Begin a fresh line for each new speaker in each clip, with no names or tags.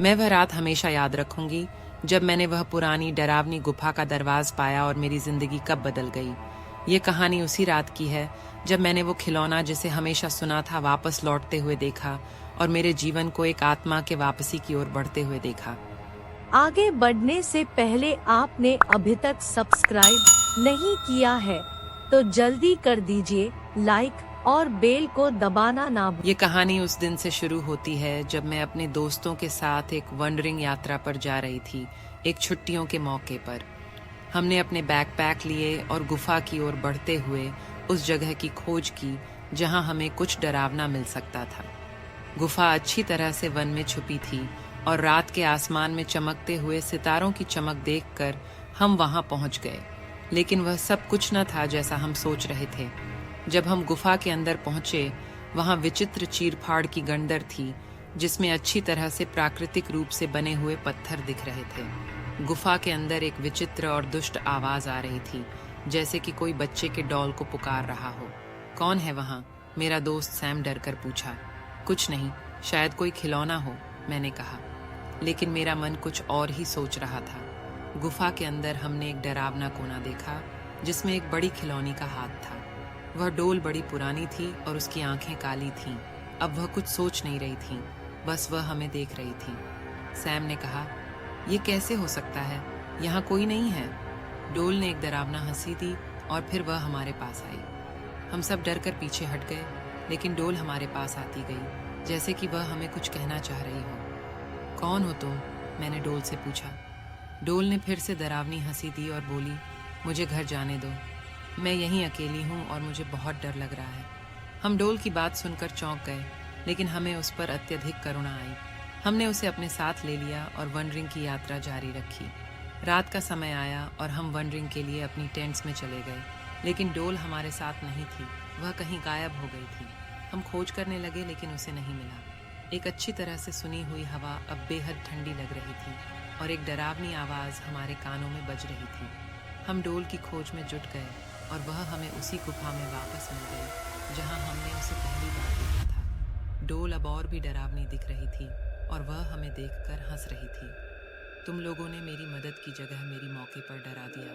मैं वह रात हमेशा याद रखूंगी जब मैंने वह पुरानी डरावनी गुफा का दरवाज़ पाया और मेरी जिंदगी कब बदल गई। ये कहानी उसी रात की है जब मैंने वो खिलौना जिसे हमेशा सुना था वापस लौटते हुए देखा और मेरे जीवन को एक आत्मा के वापसी की ओर बढ़ते हुए देखा।
आगे बढ़ने से पहले आपने अभी तक सब्सक्राइब नहीं किया है तो जल्दी कर दीजिए, लाइक और बेल को दबाना ना भूलें।
ये कहानी उस दिन से शुरू होती है जब मैं अपने दोस्तों के साथ एक वंडरिंग यात्रा पर जा रही थी। एक छुट्टियों के मौके पर हमने अपने बैकपैक लिए और गुफा की ओर बढ़ते हुए उस जगह की खोज की जहां हमें कुछ डरावना मिल सकता था। गुफा अच्छी तरह से वन में छुपी थी और रात के आसमान में चमकते हुए सितारों की चमक देखकर हम वहां पहुंच गए, लेकिन वह सब कुछ न था जैसा हम सोच रहे थे। जब हम गुफा के अंदर पहुंचे, वहां विचित्र चीरफाड़ की गंडर थी जिसमें अच्छी तरह से प्राकृतिक रूप से बने हुए पत्थर दिख रहे थे। गुफा के अंदर एक विचित्र और दुष्ट आवाज आ रही थी, जैसे कि कोई बच्चे के डॉल को पुकार रहा हो। कौन है वहां? मेरा दोस्त सैम डर कर पूछा। कुछ नहीं, शायद कोई खिलौना हो, मैंने कहा, लेकिन मेरा मन कुछ और ही सोच रहा था। गुफा के अंदर हमने एक डरावना कोना देखा जिसमें एक बड़ी खिलौनी का हाथ था। वह डोल बड़ी पुरानी थी और उसकी आंखें काली थीं। अब वह कुछ सोच नहीं रही थी, बस वह हमें देख रही थी। सैम ने कहा, ये कैसे हो सकता है? यहाँ कोई नहीं है। डोल ने एक डरावना हंसी दी और फिर वह हमारे पास आई। हम सब डर कर पीछे हट गए, लेकिन डोल हमारे पास आती गई, जैसे कि वह हमें कुछ कहना चाह रही हो। कौन हो तुम? मैंने डोल से पूछा। डोल ने फिर से डरावनी हंसी दी और बोली, मुझे घर जाने दो, मैं यहीं अकेली हूँ और मुझे बहुत डर लग रहा है। हम डोल की बात सुनकर चौंक गए, लेकिन हमें उस पर अत्यधिक करुणा आई। हमने उसे अपने साथ ले लिया और वंडरिंग की यात्रा जारी रखी। रात का समय आया और हम वंडरिंग के लिए अपनी टेंट्स में चले गए, लेकिन डोल हमारे साथ नहीं थी। वह कहीं गायब हो गई थी। हम खोज करने लगे, लेकिन उसे नहीं मिला। एक अच्छी तरह से सुनी हुई हवा अब बेहद ठंडी लग रही थी और एक डरावनी आवाज़ हमारे कानों में बज रही थी। हम डोल की खोज में जुट गए और वह हमें उसी गुफा में वापस मिल गई जहां हमने उसे पहली बार देखा था। डोल अब और भी डरावनी दिख रही थी और वह हमें देखकर हंस रही थी। तुम लोगों ने मेरी मदद की जगह मेरी मौके पर डरा दिया।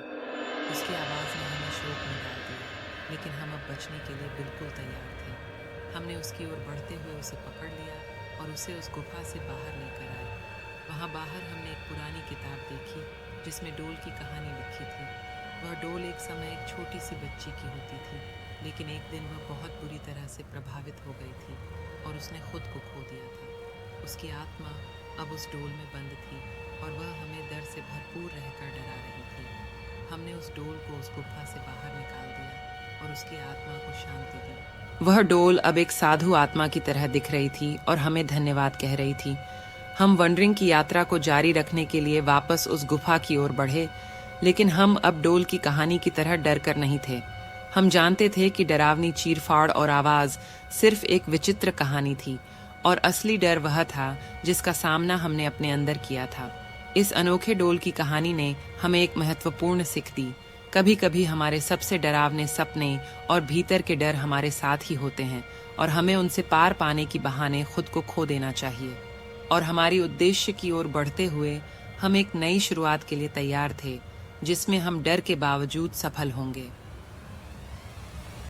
उसकी आवाज़ ने हमें शोक में डाल दिया, लेकिन हम अब बचने के लिए बिल्कुल तैयार थे। हमने उसकी ओर बढ़ते हुए उसे पकड़ लिया और उसे उस गुफा से बाहर लेकर आए। वहाँ बाहर हमने एक पुरानी किताब देखी जिसमें डोल की कहानी लिखी थी। वह डोल एक समय एक छोटी सी बच्ची की होती थी, लेकिन एक दिन वह बहुत बुरी तरह से प्रभावित हो गई थी और उसने खुद को खो दिया था। उसकी आत्मा अब उस डोल में बंद थी और वह हमें डर से भरपूर रहकर डरा रही थी। हमने उस डोल को उस गुफा से बाहर निकाल दिया और उसकी आत्मा को शांति दी। वह डोल अब एक साधु आत्मा की तरह दिख रही थी और हमें धन्यवाद कह रही थी। हम वंडरिंग की यात्रा को जारी रखने के लिए वापस उस गुफा की ओर बढ़े, लेकिन हम अब डोल की कहानी की तरह डर कर नहीं थे। हम जानते थे कि डरावनी चीरफाड़ और आवाज सिर्फ एक विचित्र कहानी थी और असली डर वह था जिसका सामना हमने अपने अंदर किया था। इस अनोखे डोल की कहानी ने हमें एक महत्वपूर्ण सीख दी। कभी कभी हमारे सबसे डरावने सपने और भीतर के डर हमारे साथ ही होते हैं और हमें उनसे पार पाने की बहाने खुद को खो देना चाहिए। और हमारी उद्देश्य की ओर बढ़ते हुए हम एक नई शुरुआत के लिए तैयार थे, जिसमें हम डर के बावजूद सफल होंगे।